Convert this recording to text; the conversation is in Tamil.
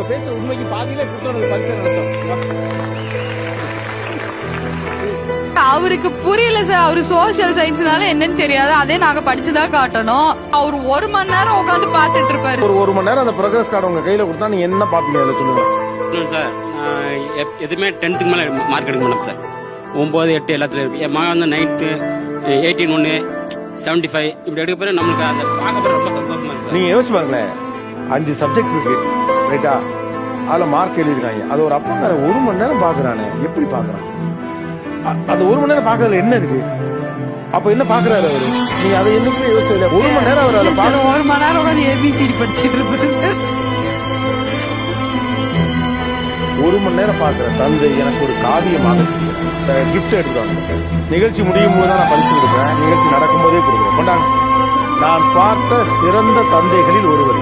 பேச உண்மைக்கு பாதியில கொடுத்தோம் பரிசு நடத்தும். அவருக்கு புரியல சார். அவரு சோசியல் சயின்ஸ்னால என்னன்னு தெரியாது. அதே நாங்க படிச்சுதான் காட்டணும். அவர் 1 மணி நேரம் உட்காந்து பாத்துட்டு இருப்பாரு. ஒரு மணி நேரம் அந்த ப்ரோக்ரஸ் கார்டு உங்க கையில கொடுத்தா நீங்க என்ன பாப்பீங்க அதுல சொல்லுங்க சார். எதுவுமே 10th மேல மார்க் எடுக்க மாட்டோம் சார். 9, 8 எல்லாத்துலயும் இருக்கு. என் மகன் வந்து 9th 18 75 இப்படி எடுக்க போற நம்மளுக்கு அந்த பார்க்க ரொம்ப சந்தோஷமா இருக்கு சார். நீங்க யோசிச்சு பாருங்களேன், 5 சப்ஜெக்ட் இருக்கு ரைட்டா, அதுல மார்க் எழுதிருக்காங்க. அது ஒரு அப்பா 1 மணி நேரம் பாக்குறானே, எப்படி பாக்குறான்? அது 1 மணி நேரம் பாக்குறதுல என்ன இருக்கு? அப்ப என்ன பாக்குறாரு அவரு? நீங்க அதை என்னைக்கு யோசிச்சு 1 மணி நேரம் அவர் அதை 1 மணி நேரம் உட்காந்து ஏபிசிடி படிச்சுட்டு இருப்பாரு சார். 1 மணி நேரம் பாக்குற தந்தை எனக்கு ஒரு காவியமாக கிஃப்ட் எடுத்துவாங்க. நிகழ்ச்சி முடியும் போது தான் நான் பரிசு கொடுப்பேன், நிகழ்ச்சி நடக்கும் போதே கொடுக்குறேன். நான் பார்த்த சிறந்த தந்தைகளில் ஒருவர்.